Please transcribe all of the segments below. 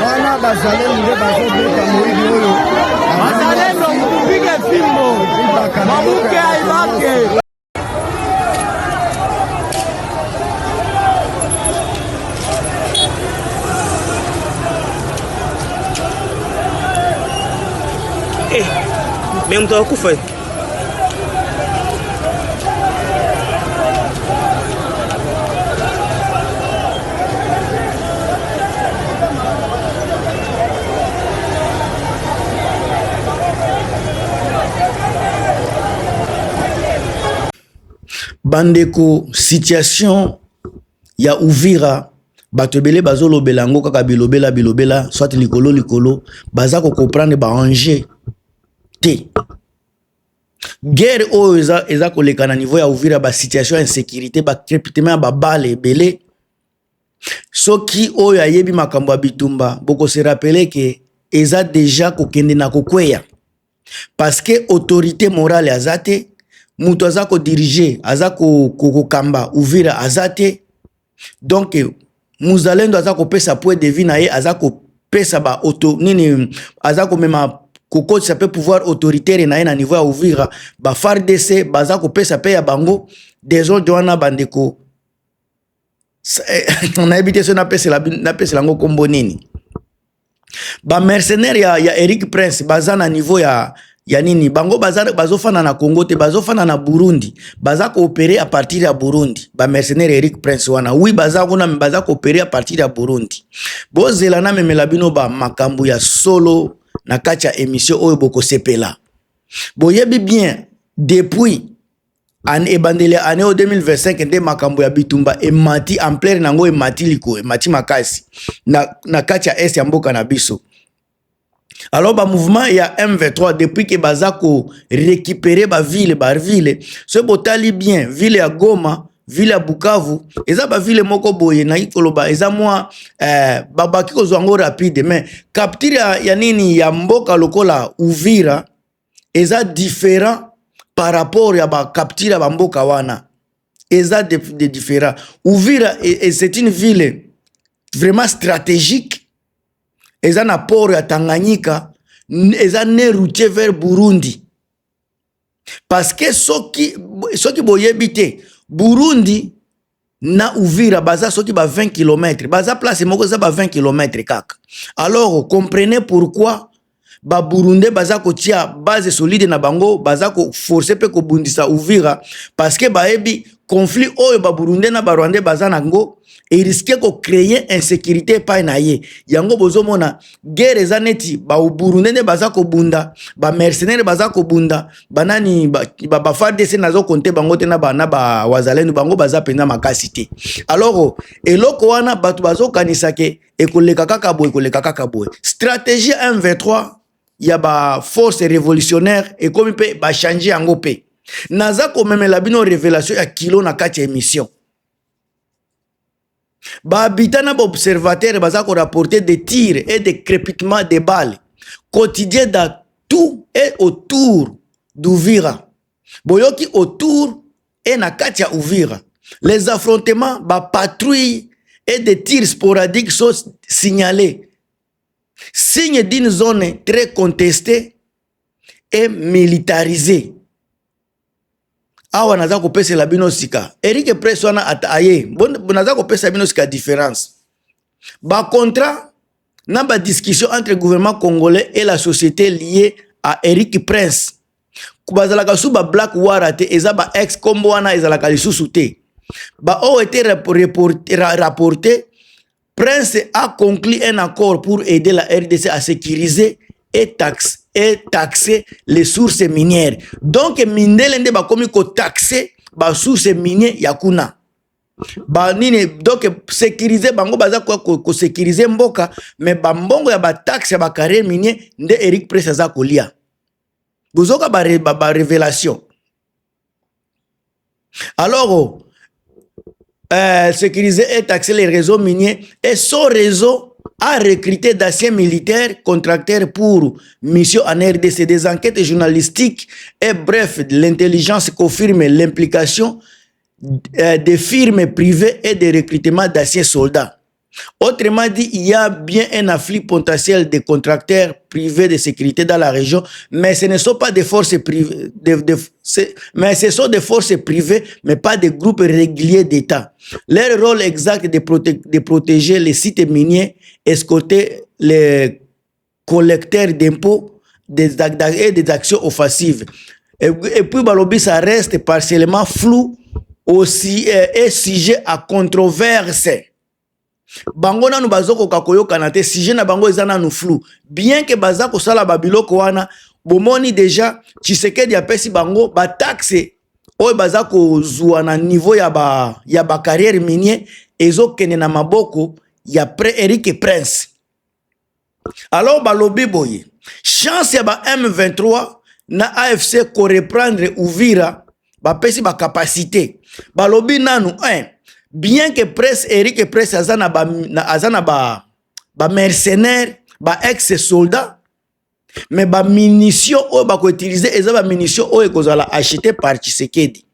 Wana bazalendo bazobeta moyibi oyo. Bazalendo mupige fimbo. Mamuke aibake. Mesmo tô com fome. Bandeko situation ya Uvira bato ebele bazolobela yango kaka bilobela soit likolo baza ko comprendre ba enjeu te. Guerre oyo eza koleka na niveau ya Uvira ba situation ya insécurité ba crépitement ba bale ebele soki oyo ayebi makambo ya bitumba boko se rappeler que eza déjà kokende na kokweya parce que autorité morale azate mutu aza ko diriger aza ko kamba Uvira azate donc muzalendo aza ko pesa point de vie na ye aza ko pesa ba auto nini aza ko mema koko ça peut pouvoir autoritaire na ye na niveau ya Uvira ba FARDC baza ko pesa pe ya bango des autres wana bandeko on a habité ça na pesa lango kombo nini ba mercenaire ya Eric Prince baza na niveau ya nini bango bazofana na Congo te bazofana na Burundi baza coopérer à partir ya Burundi ba mercenaire Eric Prince wana oui baza kuna baza coopérer à partir ya Burundi bozela na memela bino ba makambo ya solo na kacha émission oyo boko sepela boyebi bien depuis ebandele année 2025 nde makambo ya bitumba emati en plein nango emati liko emati makasi na kacha est ya mboka na biso. Alors, le mouvement il y a M23 depuis que Bazako récupérer ba ville, ce botali bien, ville ya Goma, ville ya Bukavu, eza ba ville moko boye na ikoloba, eza moi babaki ko zwango rapide, mais capture ya nini ya mboka lokola Uvira, eza différent par rapport ya ba capture ya mboka wana, eza de différent. Uvira c'est une ville vraiment stratégique. Eza na port ya Tanganyika, eza ne routier vers Burundi. Parce que soki boyebite, Burundi na Uvira baza soki ba 20 km, baza place moko za ba 20 km kaka. Alors comprenez pourquoi ba Burundais baza ko tia base solide na bango, baza ko forcer pe ko bundisa Uvira parce que baebi conflit oyo ba Burundais na ba Rwandais baza nango et risquer de créer insécurité pa na ye yango bozomona guerre zaneti ba Burundi ne baza ko bunda ba mercenaires baza ko bunda banani ba FARDC nazo compter bango te na ba wazalendo bango baza pena makasi te. Alors eloko wana batu bazo kanisa ke ekoleka kaka boy stratégie M23 ya ba force révolutionnaire et comme pe ba changer yango pe naza ko memela bino révélation ya kilo na kati émission. Ba habitants ba observateurs baza ko rapporter des tirs et des crépitements de balles quotidiens dans tout et autour d'Uvira. Boyoki autour et na katia Uvira. Les affrontements, ba patrouilles et des tirs sporadiques sont signalés. Signe d'une zone très contestée et militarisée. Awa naza ko pesa la bino sika Eric Prince wana ataye naza ko pesa bino sika différence ba contrat na ba discussion entre le gouvernement congolais et la société liée à Eric Prince kubazala ka suba black warate eza ba ex kombo wana ezala ka lisusu te ba o été rapporté Prince a conclu un accord pour aider la RDC à sécuriser et taxer les sources minières. Donc, mindelende ba komi ko taxer ba sources minières yakuna. Ba nini donc sécuriser bango baza ko sécuriser mboka mais ba mbongo ya ba taxe ya ba carrière minier nde Eric Prince za kolia. Bozoka ba révélation. Alors sécuriser et taxer les réseaux miniers et son réseau a recruté d'anciens militaires contracteurs pour mission en RDC. Des enquêtes journalistiques et bref, l'intelligence confirme l'implication des firmes privées et des recrutements d'anciens soldats. Autrement dit, il y a bien un afflux potentiel de contracteurs privés de sécurité dans la région, mais ce ne sont pas des forces privées, mais ce sont des forces privées, mais pas des groupes réguliers d'État. Leur rôle exact est de protéger les sites miniers, escorter les collecteurs d'impôts et des actions offensives. Et puis, Balobi, ça reste partiellement flou aussi et sujet à controverse. Bango nanu bazoko kakoyoka na te sujet na bango eza nanu flou bien que baza kosala babiloko wana bomoni déjà Tshisekedi apesi bango ba taxe oyo baza kozwa na niveau ya ba carrière minier ezokende na maboko ya Eric Prince. Alors balobi boye chance ya ba M23 na AFC ko reprendre Uvira bapesi ba capacité balobi nanu bien que presse Eric Presse azana ba mercenaires, ba ex-soldats, mais ba munitions ou ba ko utiliser eza ba munitions ou ekozala acheter par Tshisekedi.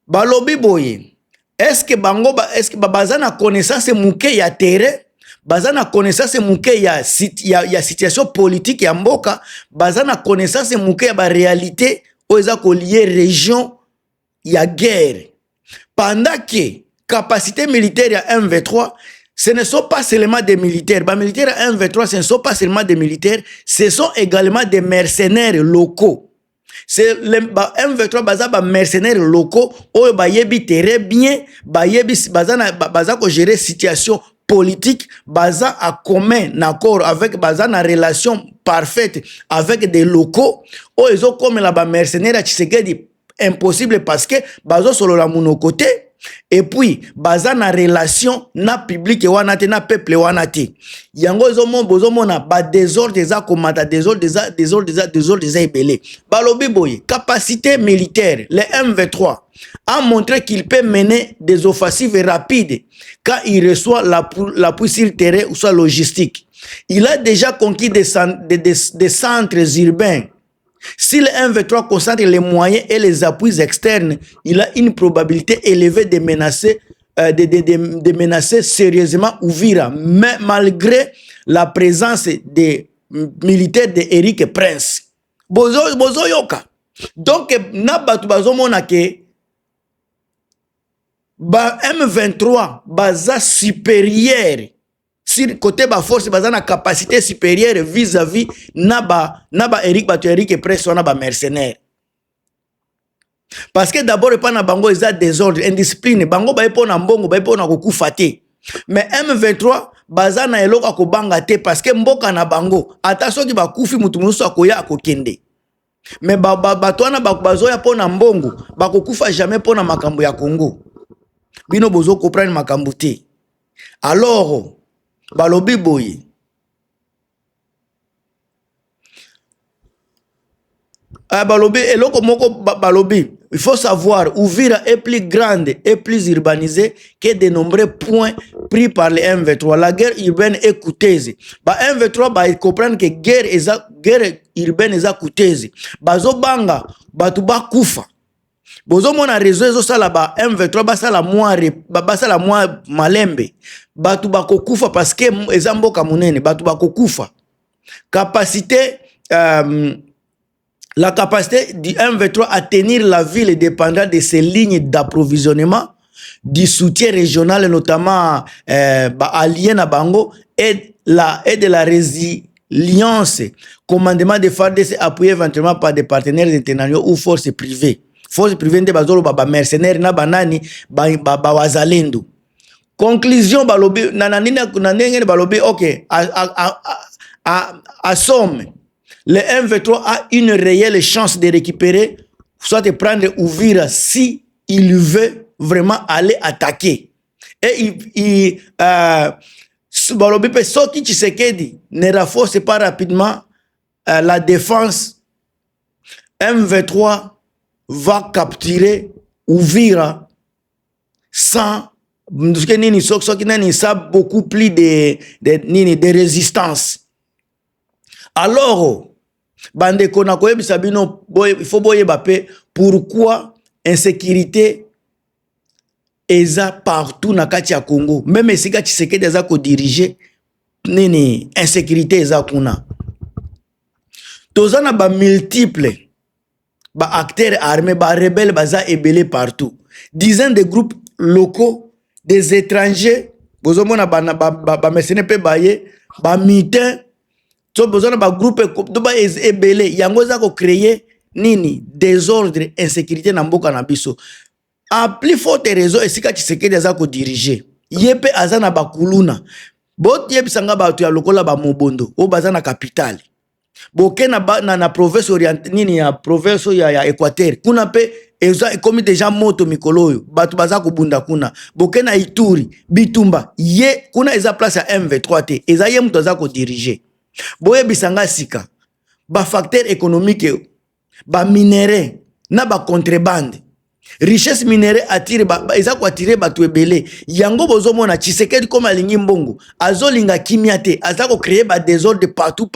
Balobi boye, est-ce que bazana connaissance mouke ya terrain, bazana connaissance mouke ya situation politique ya mboka, bazana connaissance mouke ya ba réalité ou eza ko lier région ya guerre. Pendant que capacité militaire à M23, ce ne sont pas seulement des militaires. Les militaires à M23, ce ne sont pas seulement des militaires, ce sont également des mercenaires locaux. C'est les M23 baza ba mercenaires locaux oyo bayebi très bien, bayebi baza ko gérer situation politique, baza à commun accord avec baza na relation parfaite avec des locaux oyo zo comme la ba mercenaires à Tshisekedi impossible parce que bazo solo la mono côté et puis baza na relation na public wana te na peuple wana te yango bozo mona ba désordre eza komata désordre eza ebele balobi boye capacité militaire le M23 a montré qu'il peut mener des offensives rapides quand il reçoit l'appui sur le terrain ou soit logistique. Il a déjà conquis des centres urbains. Si le M23 concentre les moyens et les appuis externes, il a une probabilité élevée de menacer, sérieusement Uvira, mais malgré la présence des militaires de Eric Prince. Bozo yoka. Donc, na batu bazo mona ke ba M23 baza supérieur. Si côté ba force baza na capacité supérieure vis-à-vis naba Eric Prince wana ba mercenaire. Parce que d'abord pas na bango eza désordre, indiscipline, bango ba epo na mbongo ba epo na kokufa te. Mais M23 baza na eloko akobanga te parce que mboka na bango ata soki ba kufi mutu musu akoya akokende. Mais bato wana bazoya po na mbongo bakokufa jamais po na makambo ya Congo. Bino bozo comprendre makambo te. Alors balobi boye balobi eloko moko balobi il faut savoir Uvira est plus grande et plus urbanisée que de nombreux points pris par les M23. La guerre urbaine est coûteuse. Ba M23 ba comprendre que guerre urbaine est coûteuse. Bazo banga batu ba kufa. Bozo mona réseau ezo sala ba M23 basala moi malembe batu bakokufa parce que eza mboka munene batu bakokufa capacité la capacité du M23 à tenir la ville dépendant de ses lignes d'approvisionnement du soutien régional notamment allié na bango et de la résilience commandement de FARDC appuyé éventuellement par des partenaires internationaux ou forces privées. Force privée de bazolo baba mercenaire na banani ba wazalendo. Conclusion balobi nanene balobi OK à somme le M23 a une réelle chance de récupérer soit de prendre Uvira si il veut vraiment aller attaquer et balobi pe soki Tshisekedi ne renforce pas rapidement la défense M23 va capturer Uvira sans Mduske nini soki nani ça beaucoup plus de résistance. Alors bandeko na koyebisa bino il faut boyeba pe pourquoi insécurité eza partout na kati ya Congo. Même esika Tshisekedi eza ko diriger nini insécurité eza kuna. Tozana ba multiple ba acteurs armés ba rebelles baza ebele partout. Dizaines de groupes locaux, des étrangers, bozomona ba mercenaires pe baye, ba mutins, so bozona ba groupe do ba ebele yango za ko créer nini désordre, insécurité na mboka na biso. A plus forte raison esika Tshisekedi aza ko diriger. Yepe azana ba kuluna. Bot yebisanga ba tu ya lokola ba mobondo, o bazana capitale. Boke na province orientale nini ya province ya Équateur. Kuna pe eza comme déjà moto mikoloyo batu baza kubunda kuna. Boke na Ituri, Bitumba, ye kuna eza place ya M23 te. Eza ye muto aza ko diriger. Boye bisanga sika ba facteur économique ba minéraux na ba contrebande. Richesse minérale attire eza ko attirer batu ebele. Yango bozomona Tshisekedi comme alingi mbongo. Azolinga kimia te, aza ko créer ba désordre partout.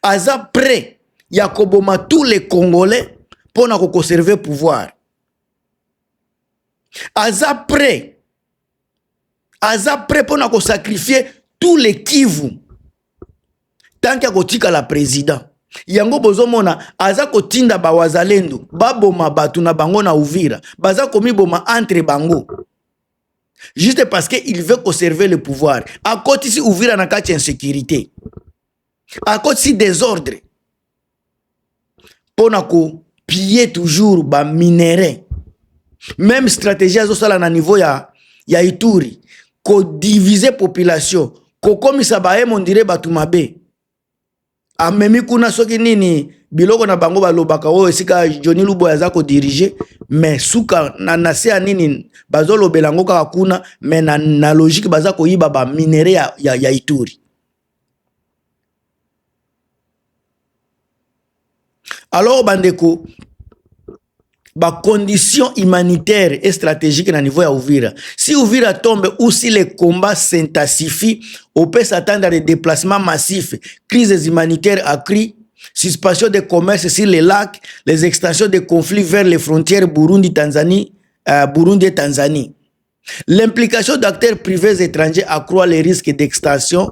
Aza prêt ya koboma tous les Congolais pour na conserver pouvoir. Aza prêt pour na sacrifier tous les Kivu. Tant qu'il y a la président. Yango bozomona aza kotinda ba wazalendo baboma batu na bango na Uvira baza komi boma entre bango juste parce que il veut conserver le pouvoir. À côté si Uvira na kati insécurité, à côté si désordre, pona ko piller toujours ba minéraux. Même stratégie azo sala na niveau ya Ituri ko diviser population ko komisa ba on dirait batu mabe. Amemi kuna soki nini biloko na bango balobaka o esika Johnny Luboya za ko diriger, mais suka na se nini bazolo belango kaka kuna, mais na logique baza ko yiba ba minéraux ya Ituri. Alors bandeko ba conditions humanitaires et stratégiques na niveau ya Uvira. Si Uvira tombe ou si les combats s'intensifient, on peut s'attendre à des déplacements massifs, crises humanitaires accrues, suspension des commerces sur les lacs, les extensions des conflits vers les frontières Burundi et Tanzanie. L'implication d'acteurs privés étrangers accroît les risques d'extension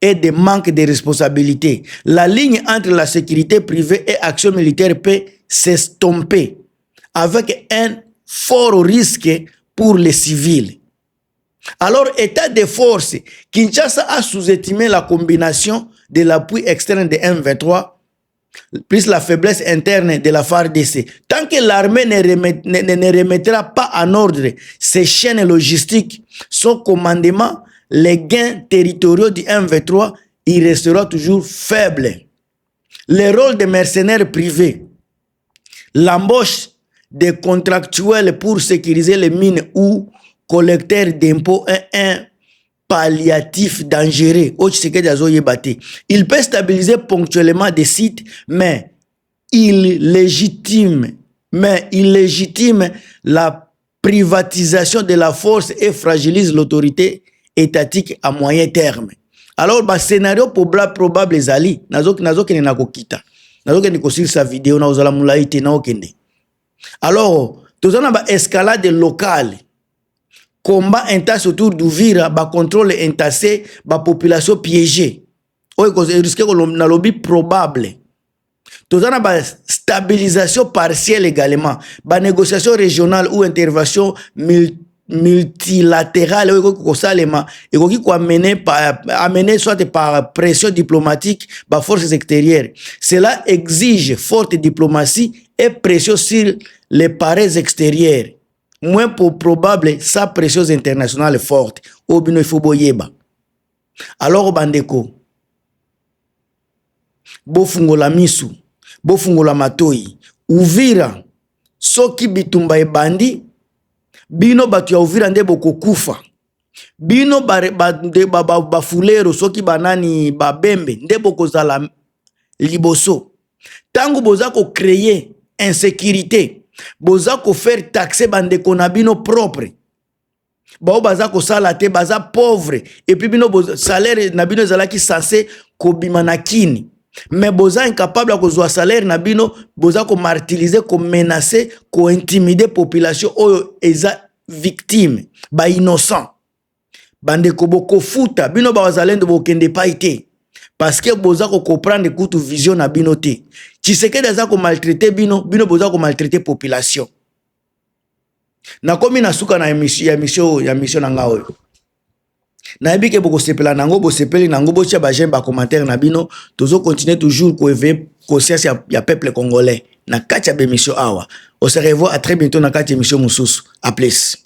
et de manque de responsabilité. La ligne entre la sécurité privée et action militaire peut s'estomper avec un fort risque pour les civils. Alors, état de force, Kinshasa a sous-estimé la combinaison de l'appui externe de M23 plus la faiblesse interne de la FARDC. Tant que l'armée ne remettra pas en ordre ses chaînes logistiques, son commandement, les gains territoriaux du M23, il restera toujours faible. Le rôle des mercenaires privés, l'embauche des contractuels pour sécuriser les mines ou collecteurs d'impôts est un palliatif dangereux. Il peut stabiliser ponctuellement des sites, mais il légitime la privatisation de la force et fragilise l'autorité étatique à moyen terme. Alors, le scénario probable est ali. Nazokene nakokita. Nazokene kosir sa vidéo na ozala mulaite na okende. Alors, tozana ba escalade locale. Combat intense autour d'Uvira, ba contrôle entassé, ba population piégée. Oye risque na lobby probable. Tozana ba stabilisation partielle également, ba négociation régionale ou intervention multilatérale amener soit par pression diplomatique par forces extérieures. Cela exige forte diplomatie et pression sur les parties extérieures. Moins probable sa pression internationale forte. Obino ifoboyeba. Alors bandeko, bofungola misu, bofungola matoi, Uvira, soki bitumba ebandi, bino batu ya Uvira nde boko kufa. Bino bafulero soki banani babembe nde boko zala liboso. Tangu boza ko créer insécurité, boza ko faire taxer bandeko na bino propre. bao baza ko sala te baza pauvre et puis bino salaire na bino ezalaki censé kobima na kini mais boza incapable ko zwa salaire na bino boza ko martyriser ko menacer ko intimider population oyo eza victime ba innocent bande ko boko futa bino ba wazalendo bokende pa ite parce que boza ko comprendre kutu vision na bino te Tshisekedi aza ko maltraiter bino boza ko maltraiter population. Na komi na suka na mission na nga oyo na yebi ke boko sepela nango bo sepeli nango bo tia ba j'aime ba commentaire na bino tozo continuer toujours ko éveiller conscience ya peuple congolais na kati ya émission awa. On se revoit à très bientôt na kati émission mususu. A plus.